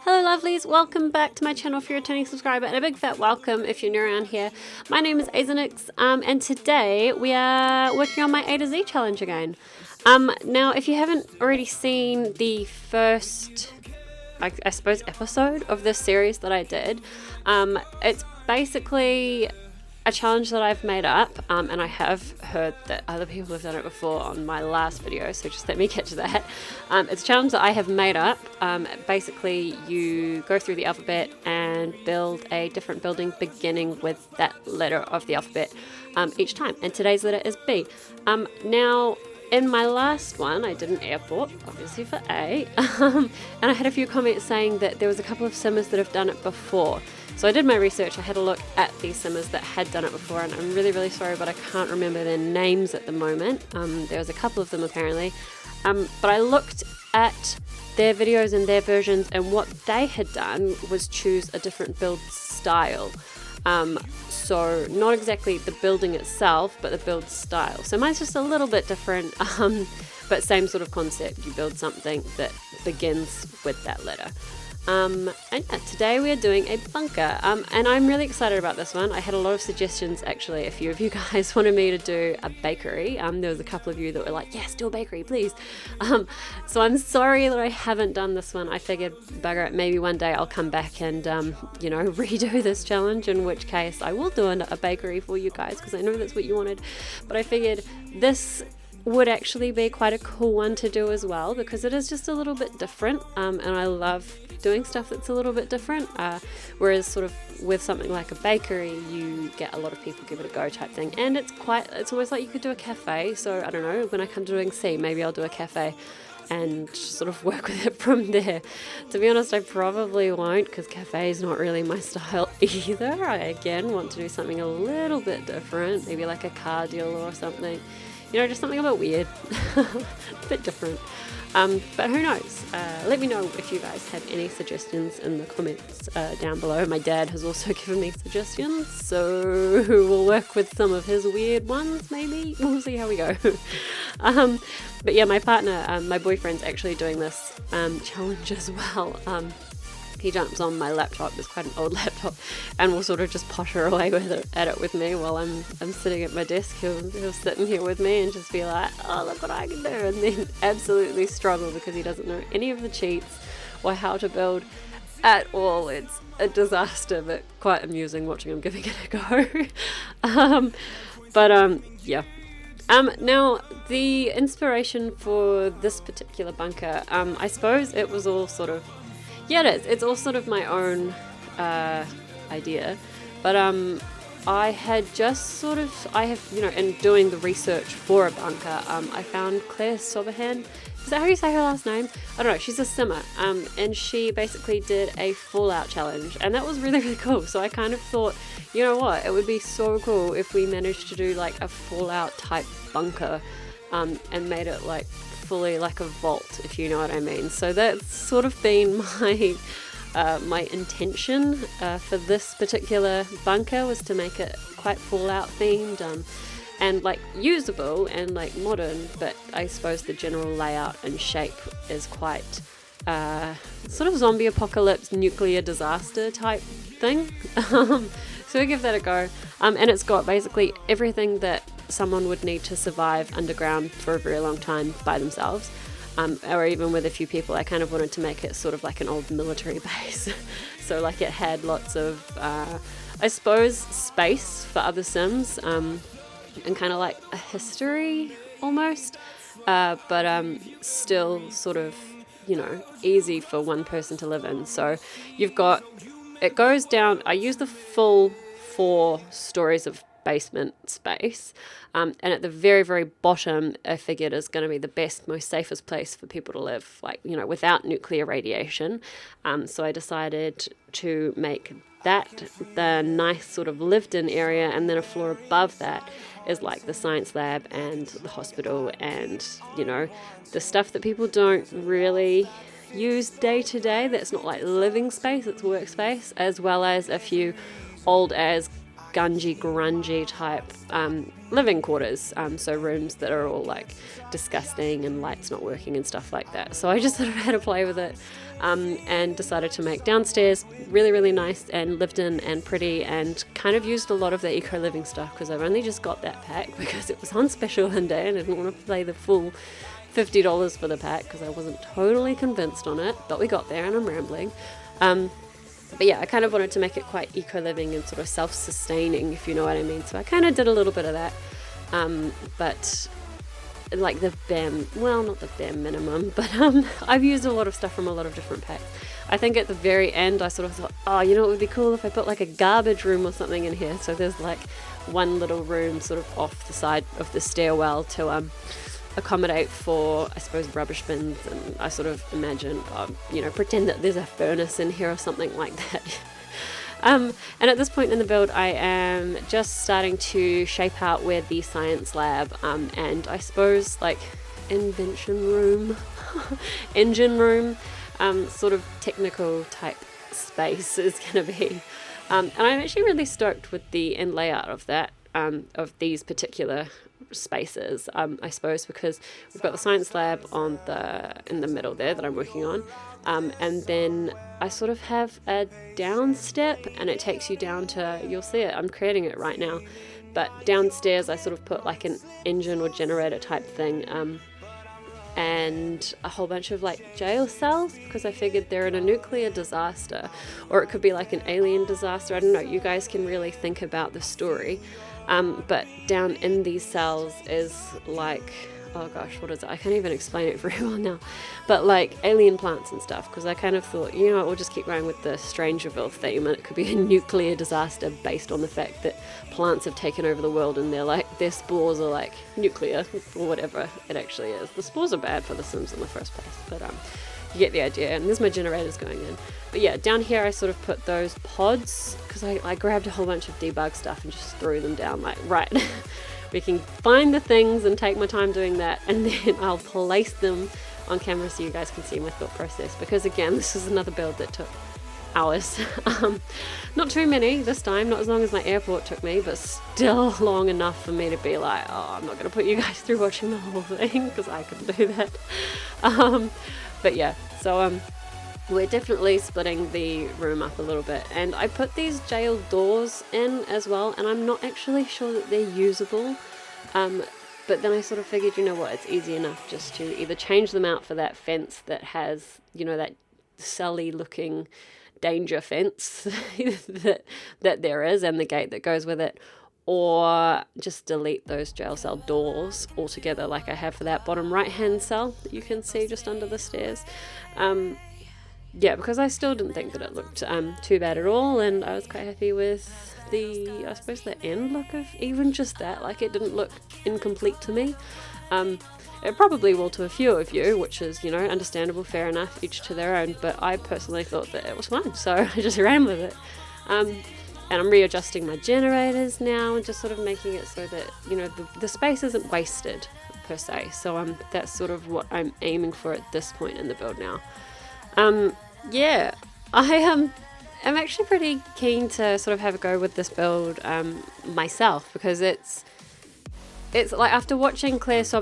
Hello lovelies, welcome back to my channel if you're a returning subscriber, and a big fat welcome if you're new around here. My name is Azrnyx, and today we are working on my A to Z challenge again. Now if you haven't already seen the first, I suppose, episode of this series that I did, it's basically a challenge that I've made up, and I have heard that other people have done it before on my last video, so just let me get to that. It's a challenge that I have made up. Basically, you go through the alphabet and build a different building beginning with that letter of the alphabet each time, and today's letter is B. Now, in my last one, I did an airport, obviously for A, and I had a few comments saying that there was a couple of simmers that have done it before. So I did my research, I had a look at these simmers that had done it before, and I'm really, really sorry, but I can't remember their names at the moment. There was a couple of them apparently. But I looked at their videos and their versions, and what they had done was choose a different build style. So not exactly the building itself, but the build style. So mine's just a little bit different, but same sort of concept. You build something that begins with that letter. And yeah, today we are doing a bunker, and I'm really excited about this one. I had a lot of suggestions actually. A few of you guys wanted me to do a bakery. There was a couple of you that were like, yes, do a bakery please. So I'm sorry that I haven't done this one. I figured, bugger it, maybe one day I'll come back and you know, redo this challenge, in which case I will do a bakery for you guys, because I know that's what you wanted. But I figured this would actually be quite a cool one to do as well, because it is just a little bit different, and I love doing stuff that's a little bit different, whereas sort of with something like a bakery you get a lot of people give it a go type thing, and it's almost like you could do a cafe. So I don't know, when I come to doing C, maybe I'll do a cafe and sort of work with it from there. To be honest, I probably won't, because cafe is not really my style either. I again want to do something a little bit different, maybe like a car dealer or something, you know, just something a bit weird, a bit different. But who knows? Let me know if you guys have any suggestions in the comments down below. My dad has also given me suggestions, so we'll work with some of his weird ones, maybe. We'll see how we go. But yeah, my partner, my boyfriend's actually doing this challenge as well. He jumps on my laptop, it's quite an old laptop, and will sort of just potter away at it with me while I'm sitting at my desk. He'll sit in here with me and just be like, oh, look what I can do, and then absolutely struggle because he doesn't know any of the cheats or how to build at all. It's a disaster, but quite amusing watching him giving it a go. Yeah. Now, the inspiration for this particular bunker, I suppose it was all sort of, yeah, it is. It's all sort of my own idea, but I had just sort of, you know, in doing the research for a bunker, I found Claire Soberhan. Is that how you say her last name? I don't know. She's a simmer, and she basically did a Fallout challenge, and that was really, really cool. So I kind of thought, you know what, it would be so cool if we managed to do like a Fallout type bunker, and made it like fully like a vault, if you know what I mean. So that's sort of been my my intention for this particular bunker, was to make it quite Fallout themed, and like usable and like modern, but I suppose the general layout and shape is quite sort of zombie apocalypse, nuclear disaster type thing. So we give that a go, and it's got basically everything that someone would need to survive underground for a very long time by themselves, or even with a few people. I kind of wanted to make it sort of like an old military base. So like it had lots of I suppose space for other sims, and kind of like a history almost, but still sort of, you know, easy for one person to live in. So you've got, it goes down, I use the full 4 stories of basement space, and at the very, very bottom I figured is going to be the best, most safest place for people to live, like, you know, without nuclear radiation. So I decided to make that the nice sort of lived in area, and then a floor above that is like the science lab and the hospital, and, you know, the stuff that people don't really use day to day, that's not like living space, it's workspace, as well as a few old as gungy, grungy type living quarters. So rooms that are all like disgusting and lights not working and stuff like that. So I just sort of had to play with it and decided to make downstairs really, really nice and lived in and pretty, and kind of used a lot of the eco living stuff because I've only just got that pack because it was on special one day and I didn't want to pay the full $50 for the pack because I wasn't totally convinced on it, but we got there and I'm rambling. But yeah, I kind of wanted to make it quite eco-living and sort of self-sustaining, if you know what I mean. So I kind of did a little bit of that. But like the bare, well, not the bare minimum, but I've used a lot of stuff from a lot of different packs. I think at the very end, I sort of thought, oh, you know, it would be cool if I put like a garbage room or something in here. So there's like one little room sort of off the side of the stairwell to accommodate for, I suppose, rubbish bins, and I sort of imagine, you know, pretend that there's a furnace in here or something like that. And at this point in the build, I am just starting to shape out where the science lab and I suppose like invention room, engine room, sort of technical type space is going to be. And I'm actually really stoked with the end layout of that, of these particular spaces, I suppose, because we've got the science lab in the middle there that I'm working on, and then I sort of have a down step and it takes you down to, you'll see it, I'm creating it right now, but downstairs I sort of put like an engine or generator type thing, and a whole bunch of like jail cells, because I figured they're in a nuclear disaster, or it could be like an alien disaster, I don't know, you guys can really think about the story. But down in these cells is like, oh gosh, what is it? I can't even explain it very well now. But like alien plants and stuff, because I kind of thought, you know, we'll just keep going with the strangerville theme, and it could be a nuclear disaster based on the fact that plants have taken over the world and their spores are like nuclear, or whatever it actually is. The spores are bad for the Sims in the first place, but you get the idea. And there's my generators going in. But yeah, down here I sort of put those pods, because I grabbed a whole bunch of debug stuff and just threw them down, like, right, we can find the things and take my time doing that, and then I'll place them on camera so you guys can see my thought process, because again, this is another build that took hours. Not too many this time, not as long as my airport took me, but still long enough for me to be like, oh, I'm not going to put you guys through watching the whole thing, because I couldn't do that. But yeah, so we're definitely splitting the room up a little bit, and I put these jail doors in as well, and I'm not actually sure that they're usable, but then I sort of figured, you know what, it's easy enough just to either change them out for that fence that has, you know, that sully looking danger fence that there is, and the gate that goes with it, or just delete those jail cell doors altogether, like I have for that bottom right hand cell that you can see just under the stairs. Yeah, because I still didn't think that it looked too bad at all, and I was quite happy with I suppose the end look of even just that. Like, it didn't look incomplete to me. It probably will to a few of you, which is, you know, understandable, fair enough, each to their own, but I personally thought that it was fun, so I just ran with it. And I'm readjusting my generators now and just sort of making it so that, you know, the space isn't wasted per se. So that's sort of what I'm aiming for at this point in the build now. Yeah, I'm actually pretty keen to sort of have a go with this build myself, because it's like, after watching Claire is it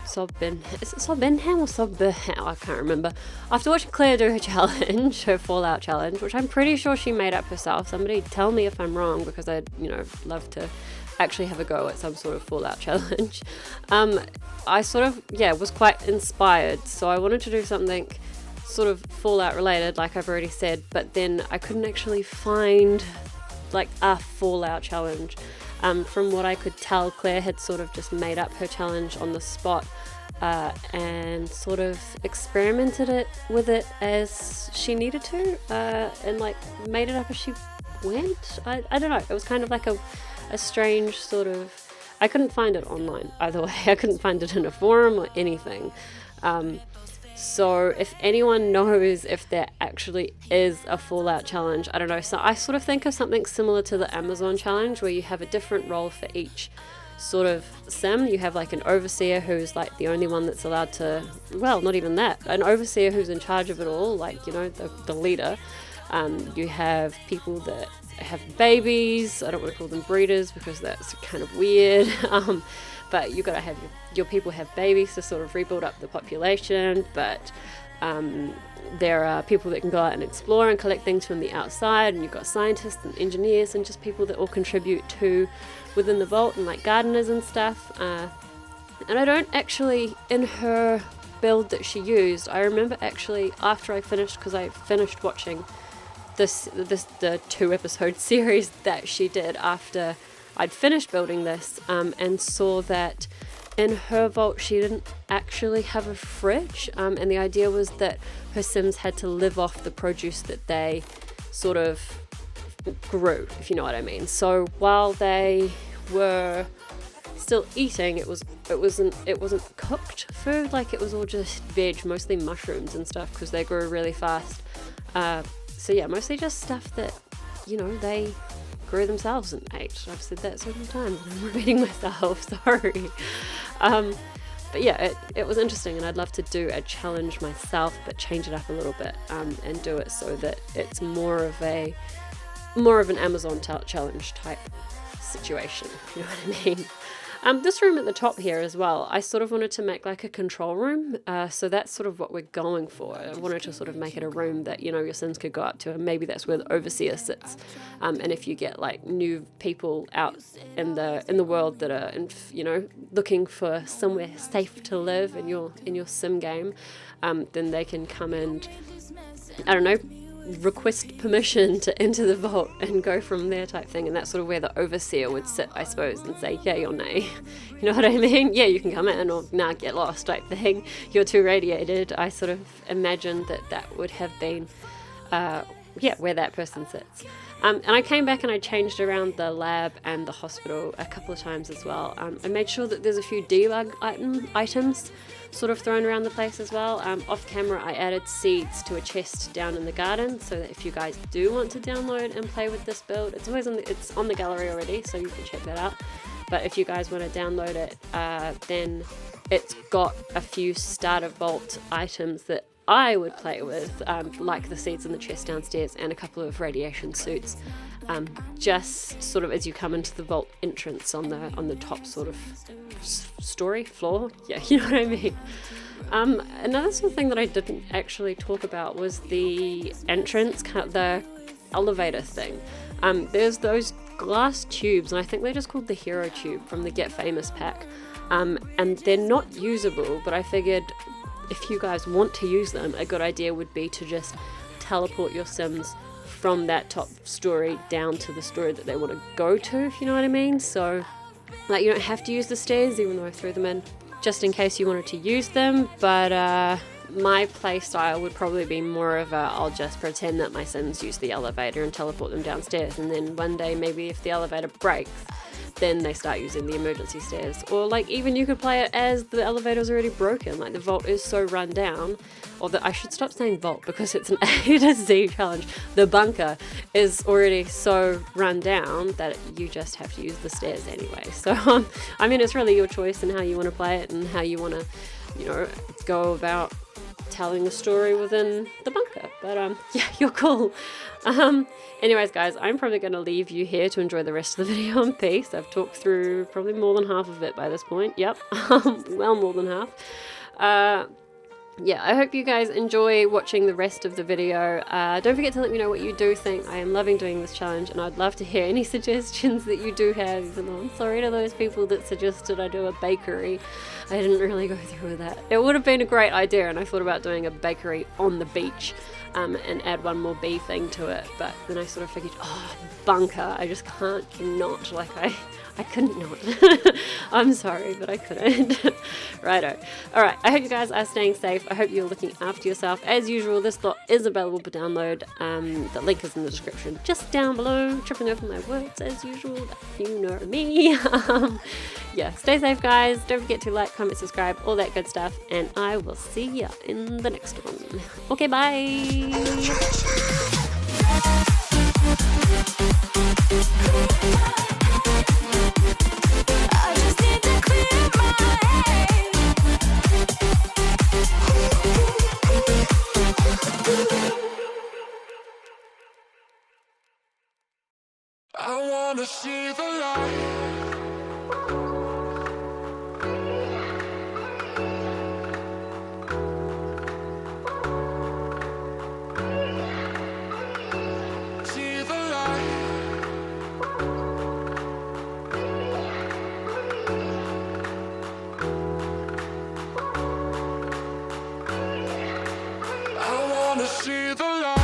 Sobenham or Sobenham? I can't remember. After watching Claire do her challenge, her Fallout challenge, which I'm pretty sure she made up herself. Somebody tell me if I'm wrong, because I'd, you know, love to actually have a go at some sort of Fallout challenge. I sort of, yeah, was quite inspired. So I wanted to do something sort of Fallout related, like I've already said, but then I couldn't actually find like a Fallout challenge. From what I could tell, Claire had sort of just made up her challenge on the spot and sort of experimented with it as she needed to, and like made it up as she went. I don't know, it was kind of like a strange sort of, I couldn't find it online either way. I couldn't find it in a forum or anything. So if anyone knows if there actually is a Fallout challenge, I don't know. So I sort of think of something similar to the Amazon challenge, where you have a different role for each sort of sim. You have like an overseer who's like the only one that's allowed to, well, not even that, an overseer who's in charge of it all, like, you know, the leader. You have people that have babies. I don't want to call them breeders because that's kind of weird. But you got to have your people have babies to sort of rebuild up the population. But there are people that can go out and explore and collect things from the outside, and you've got scientists and engineers and just people that all contribute to within the vault, and like gardeners and stuff. And I don't actually, in her build that she used, I remember actually after I finished, because I finished watching the 2-episode series that she did after I'd finished building this, and saw that in her vault she didn't actually have a fridge, and the idea was that her Sims had to live off the produce that they sort of grew, if you know what I mean. So while they were still eating, it wasn't cooked food, like it was all just veg, mostly mushrooms and stuff, because they grew really fast. So yeah, mostly just stuff that, you know, they grew themselves and ate. I've said that so many times and I'm repeating myself, sorry. But yeah, it was interesting, and I'd love to do a challenge myself, but change it up a little bit, and do it so that it's more of an Amazon challenge type situation, if you know what I mean. This room at the top here as well, I sort of wanted to make like a control room, so that's sort of what we're going for. I wanted to sort of make it a room that, you know, your Sims could go up to, and maybe that's where the overseer sits. And if you get like new people out in the world that are, you know, looking for somewhere safe to live in your Sim game, then they can come and, I don't know, request permission to enter the vault and go from there type thing. And that's sort of where the overseer would sit, I suppose, and say yay or nay. You know what I mean? Yeah, you can come in, or nah, get lost type thing. You're too radiated. I sort of imagined that would have been where that person sits. And I came back and I changed around the lab and the hospital a couple of times as well. I made sure that there's a few debug items sort of thrown around the place as well. Off camera, I added seeds to a chest down in the garden, so that if you guys do want to download and play with this build, it's always it's on the gallery already, so you can check that out. But if you guys want to download it, then it's got a few starter vault items that I would play with, like the seeds in the chest downstairs and a couple of radiation suits, just sort of as you come into the vault entrance on the top sort of floor. Yeah, you know what I mean. Another sort of thing that I didn't actually talk about was the entrance, the elevator thing. There's those glass tubes, and I think they're just called the hero tube from the Get Famous pack, and they're not usable, but I figured if you guys want to use them, a good idea would be to just teleport your Sims from that top story down to the story that they want to go to, if you know what I mean. So like, you don't have to use the stairs, even though I threw them in just in case you wanted to use them, but my play style would probably be more of I'll just pretend that my Sims use the elevator and teleport them downstairs, and then one day maybe if the elevator breaks, then they start using the emergency stairs. Or like, even you could play it as the elevator's already broken, like the vault is so run down, or I should stop saying vault because it's an A to Z challenge. The bunker is already so run down that you just have to use the stairs anyway. So I mean, it's really your choice and how you want to play it and how you want to, you know, go about telling a story within the bunker. But yeah, you're cool. Anyways guys, I'm probably going to leave you here to enjoy the rest of the video in peace. I've talked through probably more than half of it by this point. Yep. Well, more than half. Yeah, I hope you guys enjoy watching the rest of the video. Don't forget to let me know what you do think. I am loving doing this challenge, and I'd love to hear any suggestions that you do have, even though I'm sorry to those people that suggested I do a bakery. I didn't really go through with that. It would have been a great idea, and I thought about doing a bakery on the beach, and add one more bee thing to it, but then I sort of figured, bunker, I just can't not, like I couldn't not. I'm sorry, but I couldn't. Righto. Alright, I hope you guys are staying safe. I hope you're looking after yourself. As usual, this lot is available for download. The link is in the description just down below. Tripping over my words as usual. You know me. Yeah, stay safe guys. Don't forget to like, comment, subscribe, all that good stuff. And I will see ya in the next one. Okay, bye. wanna see the light. See the light. I wanna see the light.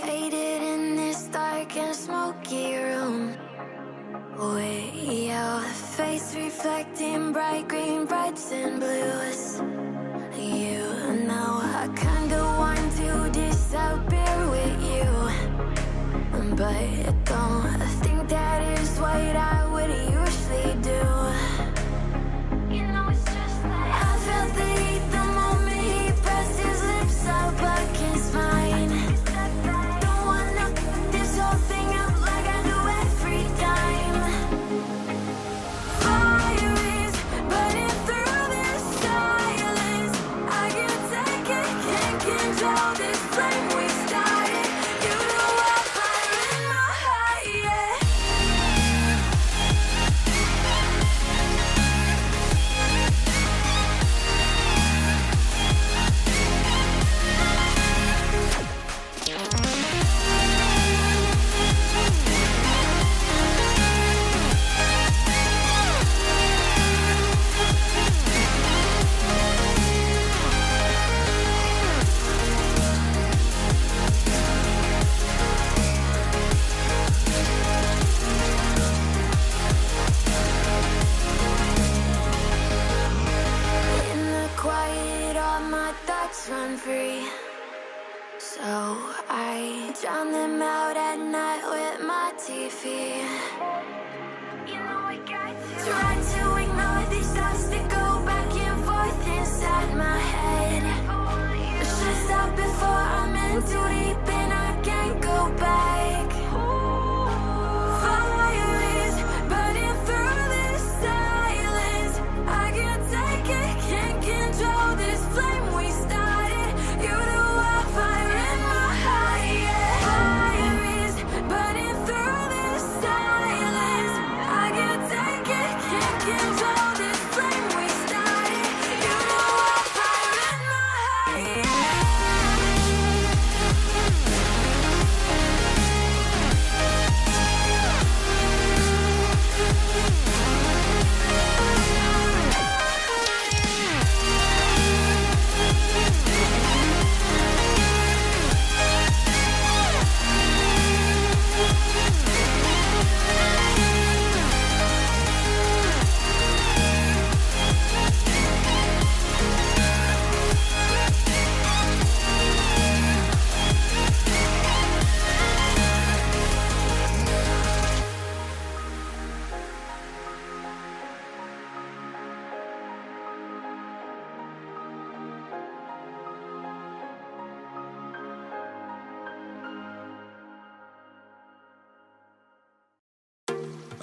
Faded in this dark and smoky room. Way out, face reflecting bright green, brights and blues. You know I kinda want to disappear with you, but don't think that is what I would usually do. You know it's just like I felt the heat the moment he pressed his lips up against mine. Don't wanna fuck this whole thing up like I do every time. Fire is burning through this silence. I can't take it, can't control this flame we started. You know I'm fire in my heart, yeah. In the quiet, all my thoughts run free. So I drown them out at night with my TV. You know I got to try to ignore these thoughts that go back and forth inside my head. I should stop before I'm in too deep and I can't go back.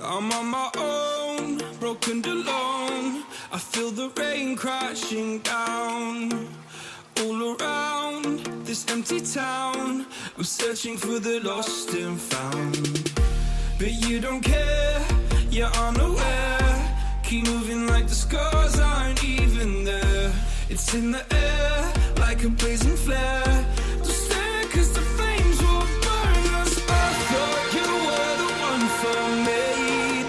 I'm on my own, broken and alone. I feel the rain crashing down all around this empty town. I'm searching for the lost and found, but you don't care, you're unaware. Keep moving like the scars aren't even there. It's in the air like a blazing flare. Don't stare 'cause the flames will burn us. I thought you were the one for me.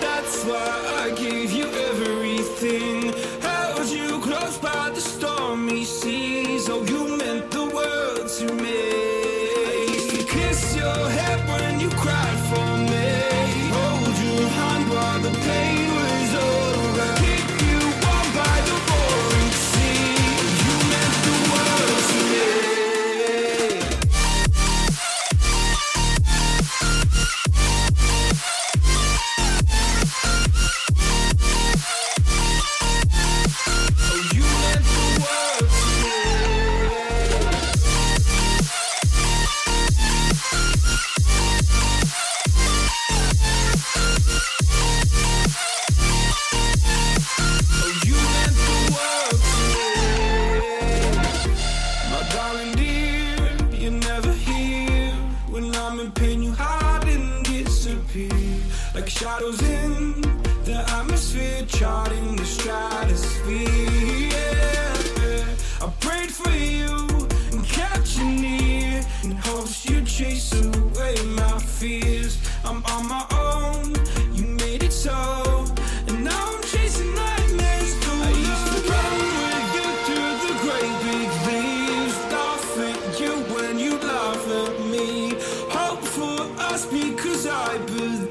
That's why I gave you everything. Held you close by the stormy seas. Oh, you meant the world to me. I used to kiss your head when you cried for me. Hold your hand while the pain was over. Keep you warm by the roaring sea. You meant the world to me. Oh, you meant the world to me. Oh, you meant the world to me. My darling dear, you're never here. When I'm in pain, you hide and disappear. Like shadows in the atmosphere, charting the stratosphere. Yeah. I prayed for you and kept you near, in hopes you'd chase away my fears. I'm on my own, you made it so, and now I'm chasing nightmares too. I used to run with you through the great big leaves, laugh at you when you laugh at me. Hope for us because I believe.